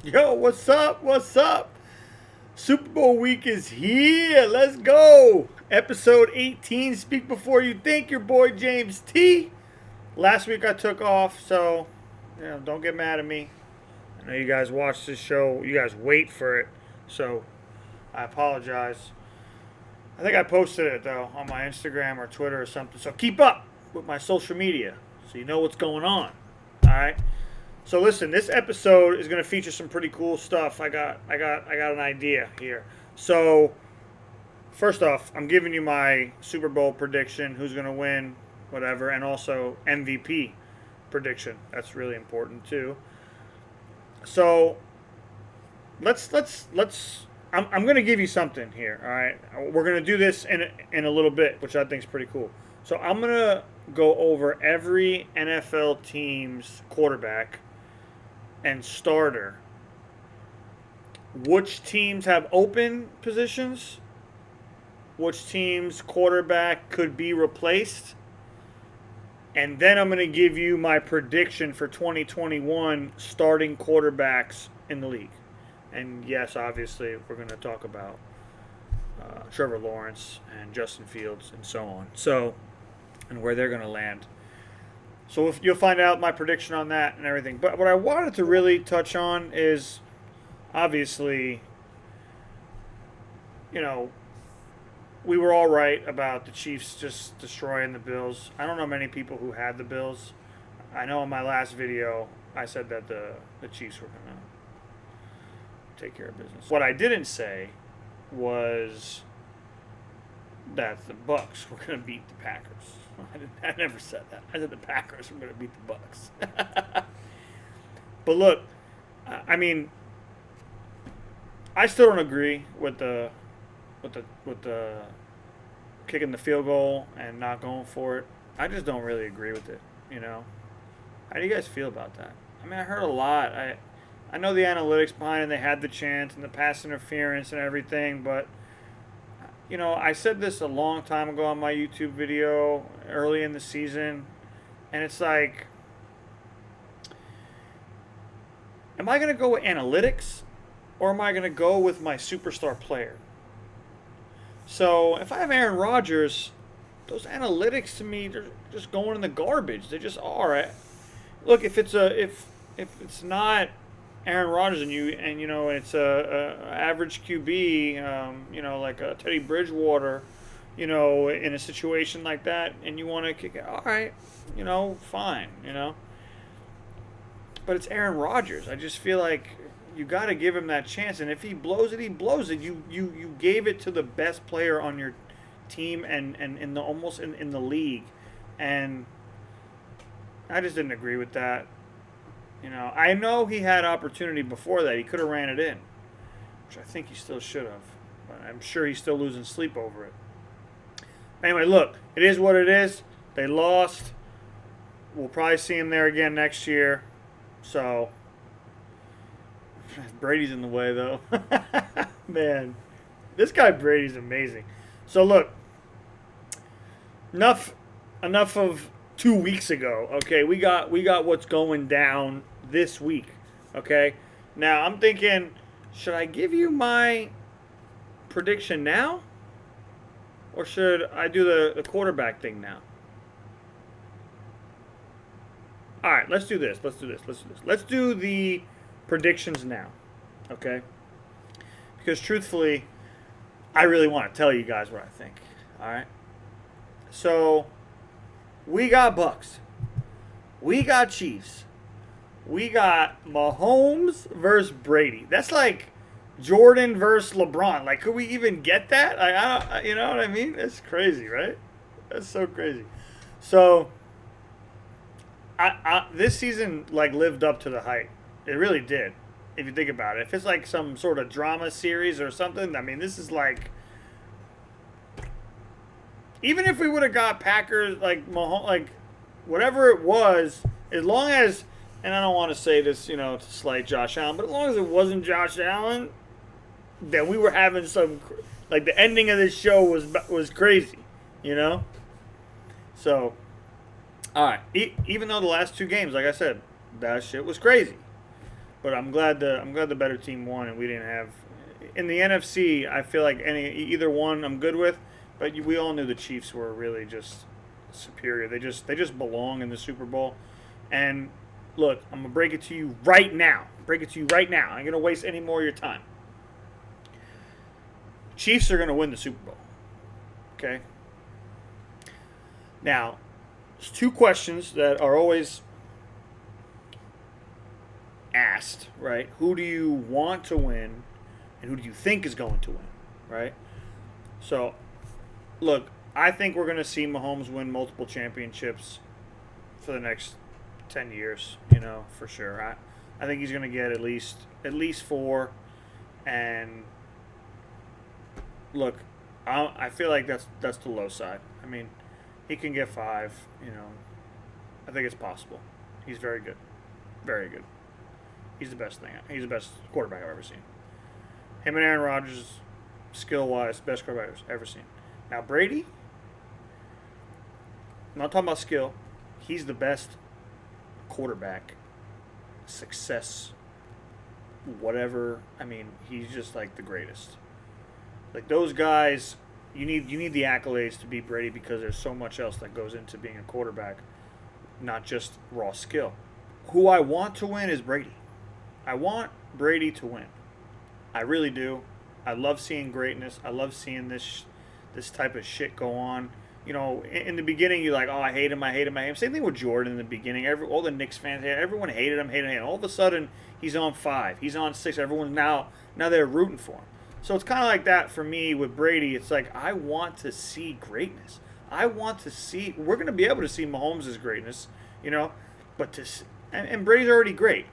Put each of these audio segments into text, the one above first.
Yo, what's up? What's up? Super Bowl week is here. Let's go. Episode 18, Speak Before You Think, your boy James T. Last week I took off, so don't get mad at me. I know you guys watch this show. You guys wait for it, so I apologize. I think I posted it, though, on my Instagram or Twitter or something. So keep up with my social media so you know what's going on. All right? So listen, this episode is going to feature some pretty cool stuff. I got an idea here. So first off, I'm giving you my Super Bowl prediction, who's going to win, whatever, and also MVP prediction. That's really important too. So let's. I'm going to give you something here. All right, we're going to do this in a little bit, which I think is pretty cool. So I'm going to go over every NFL team's quarterback and starter. Which teams have open positions? Which team's quarterback could be replaced? And then I'm going to give you my prediction for 2021 starting quarterbacks in the league. And yes, obviously, we're going to talk about Trevor Lawrence and Justin Fields and so on. So, and where they're going to land. So if you'll find out my prediction on that and everything. But what I wanted to really touch on is, obviously, we were all right about the Chiefs just destroying the Bills. I don't know many people who had the Bills. I know in my last video I said that the Chiefs were going to take care of business. What I didn't say was that the Bucks were going to beat the Packers. I never said that. I said the Packers were going to beat the Bucks. But look, I mean, I still don't agree with the kicking the field goal and not going for it. I just don't really agree with it. How do you guys feel about that? I mean, I heard a lot. I know the analytics behind it. They had the chance and the pass interference and everything, but I said this a long time ago on my YouTube video early in the season, and it's like, am I going to go with analytics or am I going to go with my superstar player? So if I have Aaron Rodgers, those analytics to me, they're just going in the garbage. They just are. Look, if it's not Aaron Rodgers and it's a average QB, like a Teddy Bridgewater, in a situation like that, and you want to kick it, all right, fine, But it's Aaron Rodgers. I just feel like you got to give him that chance, and if he blows it, he blows it. You gave it to the best player on your team and in the almost in the league, and I just didn't agree with that. I know he had opportunity before that. He could have ran it in, which I think he still should have. But I'm sure he's still losing sleep over it. Anyway, look, it is what it is. They lost. We'll probably see him there again next year. So, Brady's in the way, though. Man, this guy Brady's amazing. So, look, enough of 2 weeks ago. Okay, we got what's going down this week. Okay, now I'm thinking, should I give you my prediction now, or should I do the quarterback thing now? All right, let's do this. Let's do the predictions now. Okay, because truthfully, I really want to tell you guys what I think. All right, so we got Bucks. We got Chiefs. We got Mahomes versus Brady. That's like Jordan versus LeBron. Like, could we even get that? You know what I mean? It's crazy, right? That's so crazy. So, this season like lived up to the hype. It really did. If you think about it, if it's like some sort of drama series or something, I mean, this is like. Even if we would have got Packers, like Mahomes, like whatever it was, as long as, and I don't want to say this, to slight Josh Allen, but as long as it wasn't Josh Allen, then we were having some, like the ending of this show was crazy, So, all right, even though the last two games, like I said, that shit was crazy. But I'm glad the better team won, and we didn't have. In the NFC, I feel like either one I'm good with, but we all knew the Chiefs were really just superior. They just belong in the Super Bowl. And look, I'm gonna break it to you right now. Break it to you right now. I ain't gonna waste any more of your time. Chiefs are gonna win the Super Bowl. Okay. Now, there's two questions that are always asked, right? Who do you want to win, and who do you think is going to win, right? So, look, I think we're going to see Mahomes win multiple championships for the next 10 years, for sure. I think he's going to get at least 4, and look, I feel like that's the low side. I mean, he can get 5, I think it's possible. He's very good. Very good. He's the best thing. He's the best quarterback I've ever seen. Him and Aaron Rodgers, skill-wise, best quarterback I've ever seen. Now, Brady, I'm not talking about skill. He's the best quarterback. Success, whatever. I mean, he's just like the greatest. Like those guys, you need the accolades to beat Brady because there's so much else that goes into being a quarterback, not just raw skill. Who I want to win is Brady. I want Brady to win. I really do. I love seeing greatness. I love seeing this type of shit go on. In the beginning, you're like, oh, I hate him, I hate him, I hate him. Same thing with Jordan in the beginning. All the Knicks fans, everyone hated him. All of a sudden, he's on 5, he's on 6. Everyone's now they're rooting for him. So it's kind of like that for me with Brady. It's like I want to see greatness. I want to see. We're going to be able to see Mahomes' greatness, but and Brady's already great.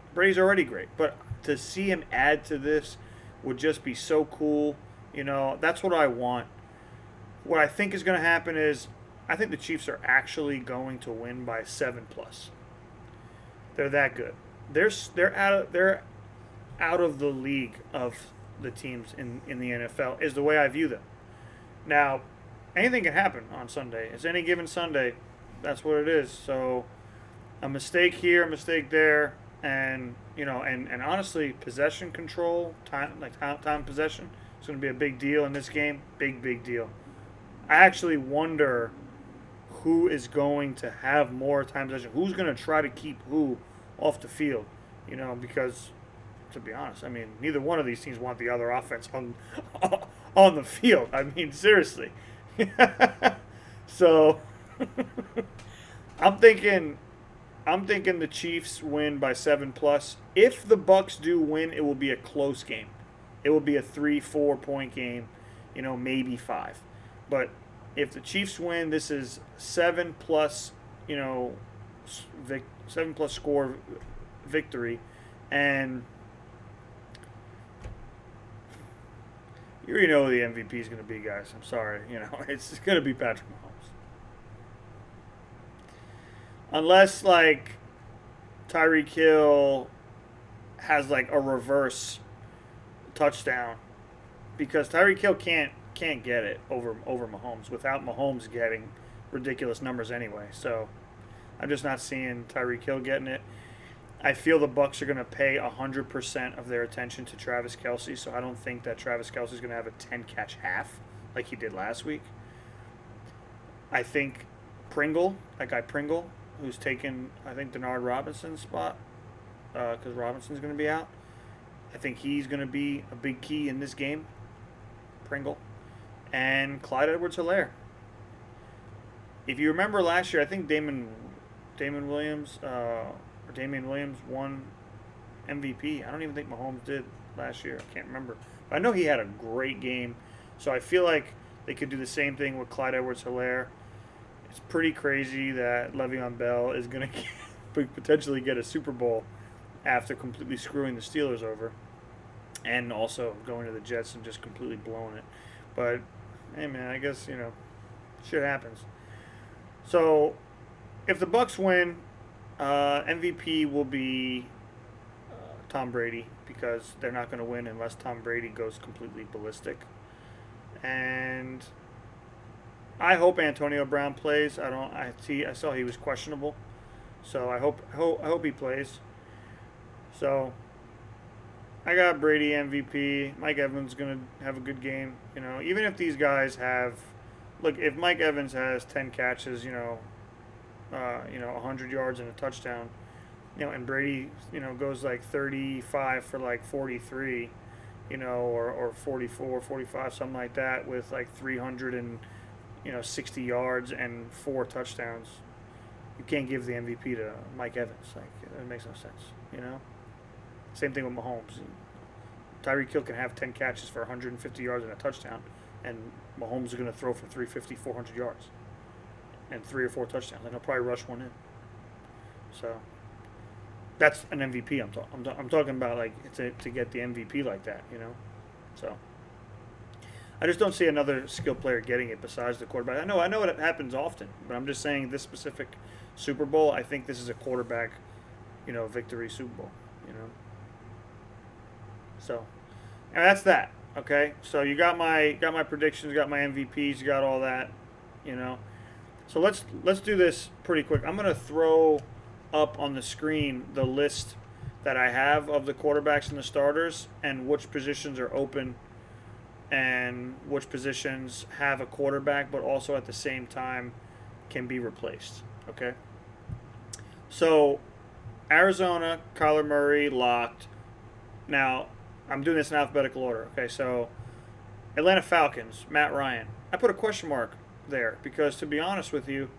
But to see him add to this would just be so cool. That's what I want. What I think is going to happen is I think the Chiefs are actually going to win by 7+. They're that good. They're out of the league of the teams in the NFL is the way I view them. Now, anything can happen on Sunday. It's any given Sunday. That's what it is. So a mistake here, a mistake there, and and honestly, possession control, time possession, is going to be a big deal in this game. Big deal. I actually wonder who is going to have more time possession. Who's going to try to keep who off the field? Because to be honest, I mean, neither one of these teams want the other offense on the field. I mean, seriously. So I'm thinking the Chiefs win by 7+. If the Bucks do win, it will be a close game. It will be a 3-4 point game, maybe 5. But if the Chiefs win, this is 7+, 7+ score victory, and you already know who the MVP is going to be, guys. I'm sorry, it's going to be Patrick Mahomes, unless Tyreek Hill has a reverse touchdown, because Tyreek Hill can't get it over Mahomes without Mahomes getting ridiculous numbers anyway. So I'm just not seeing Tyreek Hill getting it. I feel the Bucks are going to pay 100% of their attention to Travis Kelce, so I don't think that Travis Kelce is going to have a 10-catch half like he did last week. I think that guy Pringle, who's taken, I think, Denard Robinson's spot, because Robinson's going to be out. I think he's going to be a big key in this game, Pringle. And Clyde Edwards-Helaire. If you remember last year, I think Damon Williams won MVP. I don't even think Mahomes did last year. I can't remember. But I know he had a great game. So I feel like they could do the same thing with Clyde Edwards-Helaire. It's pretty crazy that Le'Veon Bell is going to potentially get a Super Bowl after completely screwing the Steelers over, and also going to the Jets and just completely blowing it. But, hey, man, I guess, shit happens. So, if the Bucks win, MVP will be Tom Brady, because they're not going to win unless Tom Brady goes completely ballistic. And I hope Antonio Brown plays. I saw he was questionable, so I hope he plays. So I got Brady MVP. Mike Evans gonna have a good game. Even if these guys have, look, if Mike Evans has 10 catches, 100 yards and a touchdown, and Brady, goes like 35 for like 43, or 44, 45, something like that, with like 360 yards and 4 touchdowns. You can't give the MVP to Mike Evans. Like, it makes no sense. Same thing with Mahomes. Tyreek Hill can have 10 catches for 150 yards and a touchdown, and Mahomes is going to throw for 350, 400 yards and 3 or 4 touchdowns. And he'll probably rush one in. So that's an MVP. I'm talking about, like, to get the MVP like that. So I just don't see another skill player getting it besides the quarterback. I know it happens often, but I'm just saying this specific Super Bowl, I think this is a quarterback, victory Super Bowl. So, and that's that. Okay, so you got my predictions, got my MVPs, you got all that. So let's do this pretty quick. I'm gonna throw up on the screen the list that I have of the quarterbacks and the starters, and which positions are open, and which positions have a quarterback, but also at the same time can be replaced. Okay. So, Arizona, Kyler Murray locked. Now, I'm doing this in alphabetical order. Okay, so Atlanta Falcons, Matt Ryan. I put a question mark there because, to be honest with you,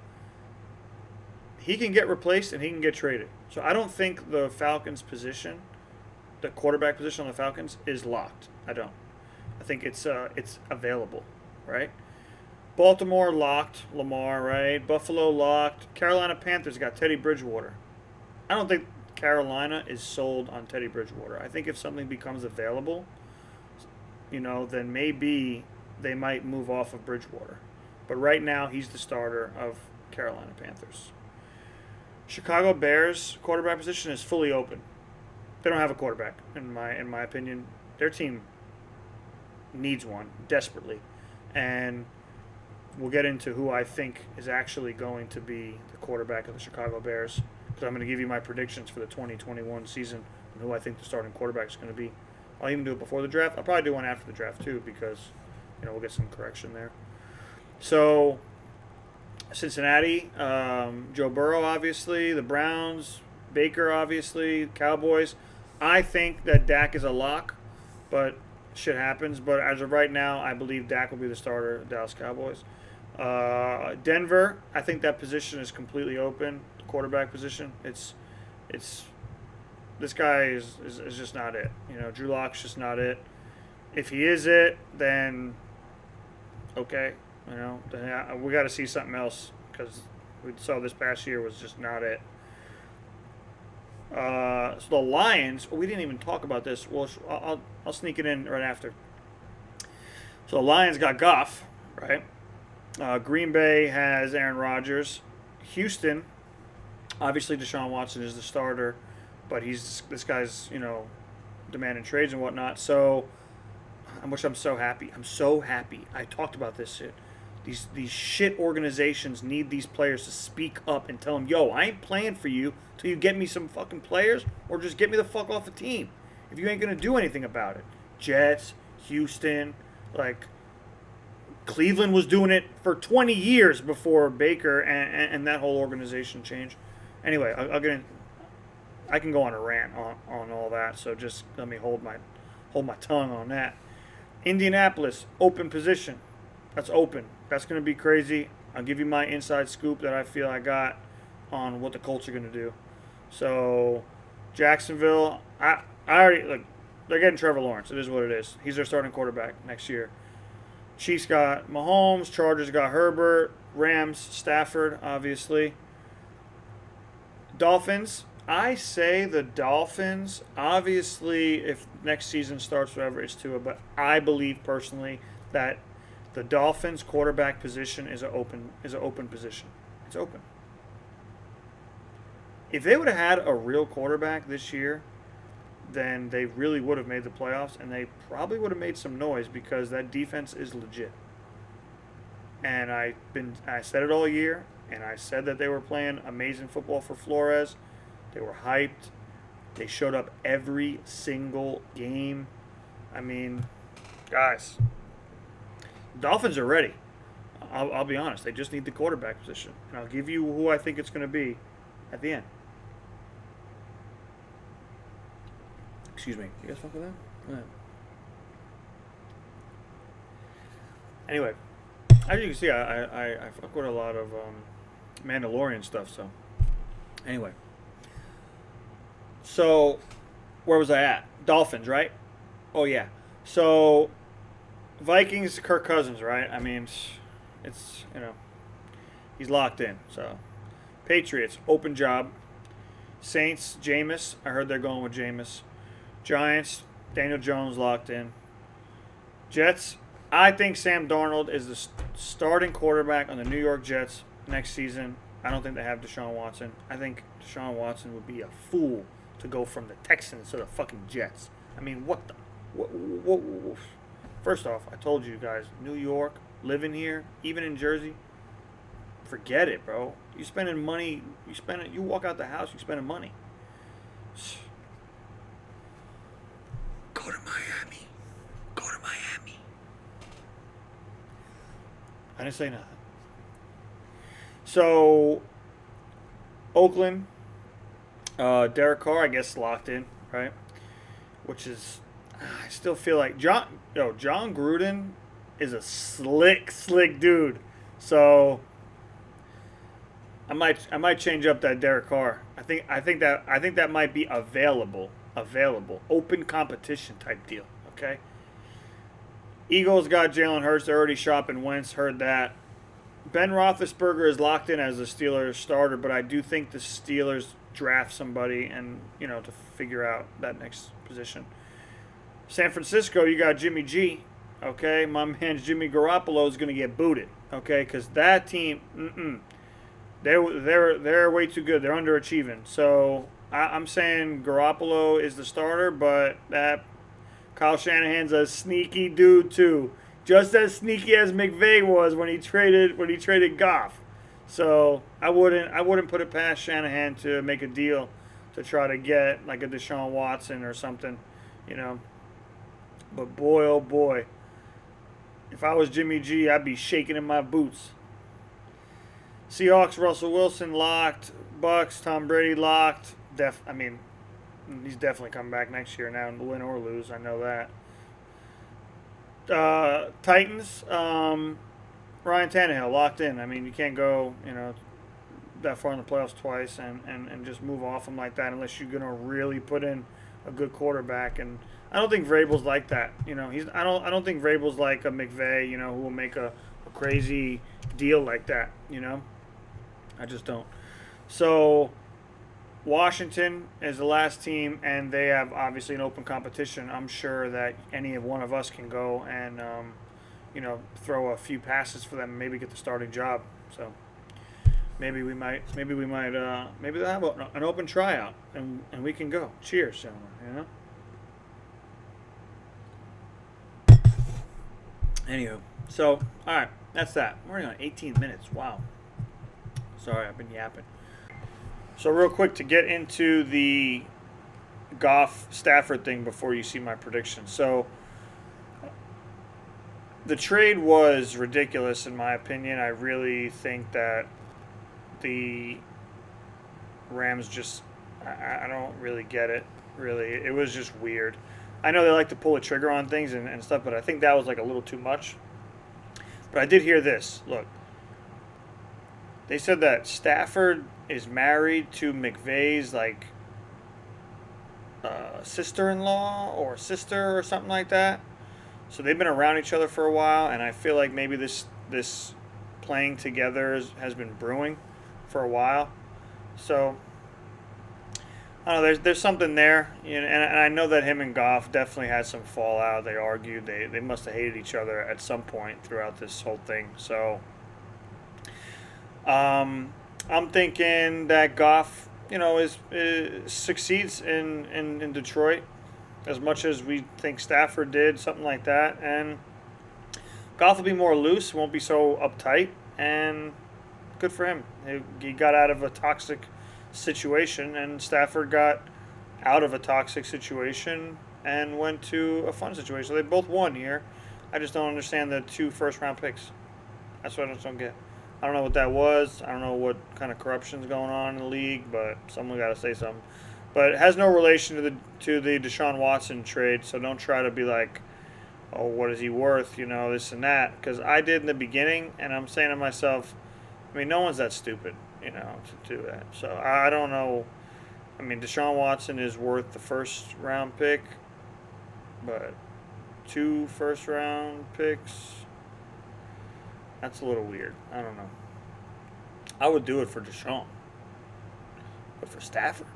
he can get replaced and he can get traded. So I don't think the Falcons position, the quarterback position on the Falcons, is locked. I don't. I think it's available, right? Baltimore locked, Lamar, right? Buffalo locked. Carolina Panthers got Teddy Bridgewater. I don't think Carolina is sold on Teddy Bridgewater. I think if something becomes available, then maybe they might move off of Bridgewater. But right now, he's the starter of Carolina Panthers. Chicago Bears quarterback position is fully open. They don't have a quarterback, in my opinion. Their team needs one desperately, and we'll get into who I think is actually going to be the quarterback of the Chicago Bears, because I'm going to give you my predictions for the 2021 season and who I think the starting quarterback is going to be. I'll even do it before the draft. I'll probably do one after the draft too, because we'll get some correction there. So Cincinnati, Joe Burrow, obviously, the Browns, Baker, obviously, Cowboys. I think that Dak is a lock, but shit happens. But as of right now, I believe Dak will be the starter of Dallas Cowboys. Denver, I think that position is completely open, the quarterback position. It's this guy is just not it. Drew Lock's just not it. If he is it, then okay. Then we got to see something else, because we saw this past year was just not it. So the Lions, we didn't even talk about this. Well, I'll sneak it in right after. So the Lions got Goff, right? Green Bay has Aaron Rodgers. Houston, obviously Deshaun Watson is the starter, but this guy's demanding trades and whatnot. So, which I'm so happy. I'm so happy. I talked about this shit. These shit organizations need these players to speak up and tell them, yo, I ain't playing for you till you get me some fucking players, or just get me the fuck off the team if you ain't going to do anything about it. Jets, Houston, like Cleveland was doing it for 20 years before Baker and that whole organization changed. Anyway, I'll get in. I can go on a rant on all that, so just let me hold my tongue on that. Indianapolis, open position. That's open. That's going to be crazy. I'll give you my inside scoop that I feel I got on what the Colts are going to do. So, Jacksonville, I already, look, they're getting Trevor Lawrence. It is what it is. He's their starting quarterback next year. Chiefs got Mahomes. Chargers got Herbert. Rams, Stafford, obviously. Dolphins, I say the Dolphins, obviously, if next season starts, whatever, it's Tua, but I believe personally that the Dolphins quarterback position is an open position. It's open. If they would have had a real quarterback this year, then they really would have made the playoffs, and they probably would have made some noise, because that defense is legit. And I said it all year, and I said that they were playing amazing football for Flores. They were hyped. They showed up every single game. I mean, guys, Dolphins are ready. I'll be honest. They just need the quarterback position. And I'll give you who I think it's going to be at the end. Excuse me. You guys fuck with that? Yeah. Anyway, as you can see, I fuck with a lot of Mandalorian stuff. So, anyway. So, where was I at? Dolphins, right? Oh, yeah. So, Vikings, Kirk Cousins, right? I mean, it's, he's locked in. So, Patriots, open job. Saints, Jameis. I heard they're going with Jameis. Giants, Daniel Jones locked in. Jets, I think Sam Darnold is the starting quarterback on the New York Jets next season. I don't think they have Deshaun Watson. I think Deshaun Watson would be a fool to go from the Texans to the fucking Jets. I mean, what the... What? First off, I told you guys, New York, living here, even in Jersey, forget it, bro. You spending money, you walk out the house, you spending money. Go to Miami. Go to Miami. I didn't say nothing. So, Oakland, Derek Carr, I guess, locked in, right? Which is, I still feel like John Gruden is a slick dude. So I might change up that Derek Carr. I think that might be available, open competition type deal. Okay. Eagles got Jalen Hurts. They're already shopping Wentz. Heard that. Ben Roethlisberger is locked in as the Steelers starter, but I do think the Steelers draft somebody and to figure out that next position. San Francisco, you got Jimmy G. Okay, my man Jimmy Garoppolo is going to get booted. Okay, because that team, they're way too good. They're underachieving. So I'm saying Garoppolo is the starter, but that Kyle Shanahan's a sneaky dude too, just as sneaky as McVay was when he traded Goff. So I wouldn't put it past Shanahan to make a deal to try to get like a Deshaun Watson or something, But boy, oh boy, if I was Jimmy G, I'd be shaking in my boots. Seahawks, Russell Wilson locked. Bucks, Tom Brady locked. He's definitely coming back next year now, win or lose. I know that. Titans, Ryan Tannehill locked in. I mean, you can't go, that far in the playoffs twice and just move off him like that unless you're gonna really put in a good quarterback. And I don't think Vrabel's like that. I don't think Vrabel's like a McVay. Who will make a crazy deal like that. I just don't. So Washington is the last team, and they have obviously an open competition. I'm sure that any of one of us can go and throw a few passes for them and maybe get the starting job. So maybe they'll have an open tryout and we can go. Cheers, gentlemen. Anywho, so all right, that's that. We're only on 18 minutes. Wow. Sorry, I've been yapping. So real quick to get into the Goff Stafford thing before you see my prediction. So the trade was ridiculous in my opinion. I really think that the Rams just, I don't really get it. Really, it was just weird. I know they like to pull the trigger on things and stuff, but I think that was like a little too much. But I did hear this. Look, they said that Stafford is married to McVay's sister-in-law or sister or something like that. So they've been around each other for a while, and I feel like maybe this playing together has been brewing for a while. So I don't know. There's something there, and I know that him and Goff definitely had some fallout. They argued. They must have hated each other at some point throughout this whole thing. So I'm thinking that Goff, succeeds in Detroit as much as we think Stafford did, something like that. And Goff will be more loose, won't be so uptight, and good for him. He got out of a toxic situation, and Stafford got out of a toxic situation and went to a fun situation. So they both won here. I just don't understand the 2 first-round picks. That's what I just don't get. I don't know what that was. I don't know what kind of corruption's going on in the league, but someone got to say something. But it has no relation to the Deshaun Watson trade, so don't try to be like, oh, what is he worth, this and that. Because I did in the beginning, and I'm saying to myself, I mean, no one's that stupid, to do that. So I don't know. I mean, Deshaun Watson is worth the first-round pick, but 2 first-round picks, that's a little weird. I don't know. I would do it for Deshaun. But for Stafford?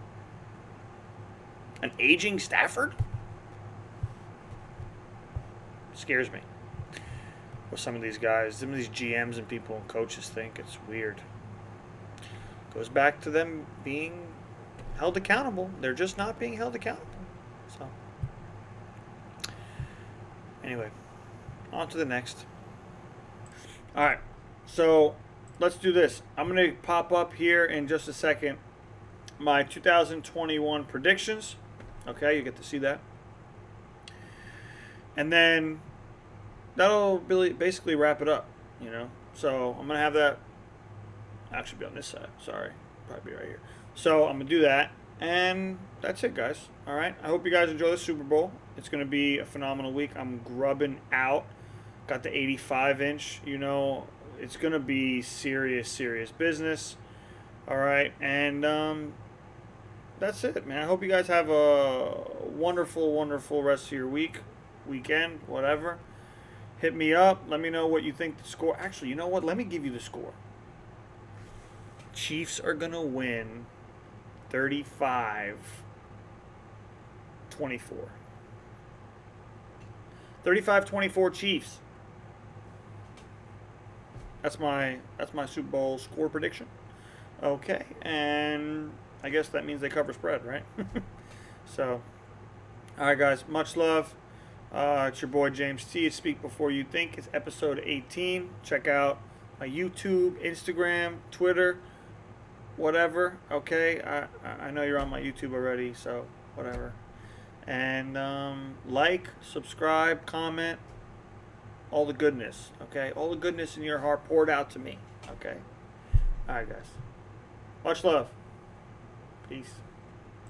An aging Stafford? Scares me. What some of these guys, some of these GMs and people and coaches think. It's weird. Goes back to them being held accountable. They're just not being held accountable. So, anyway, on to the next. All right, so let's do this. I'm going to pop up here in just a second my 2021 predictions. Okay, you get to see that. And then that'll basically wrap it up, So I'm going to have that actually be on this side. Sorry, probably be right here. So I'm going to do that. And that's it, guys. All right. I hope you guys enjoy the Super Bowl. It's going to be a phenomenal week. I'm grubbing out. Got the 85-inch. It's going to be serious business. All right. And that's it, man. I hope you guys have a wonderful rest of your weekend, whatever. Hit me up. Let me know what you think the score. Actually, you know what? Let me give you the score. Chiefs are going to win 35-24. 35-24 Chiefs. That's my Super Bowl score prediction. Okay, and I guess that means they cover spread, right? So, all right, guys. Much love. It's your boy James T. It's Speak Before You Think. It's episode 18. Check out my YouTube, Instagram, Twitter, whatever. Okay, I know you're on my YouTube already, so whatever. And like, subscribe, comment, all the goodness. Okay, all the goodness in your heart poured out to me. Okay. All right, guys. Much love. Peace.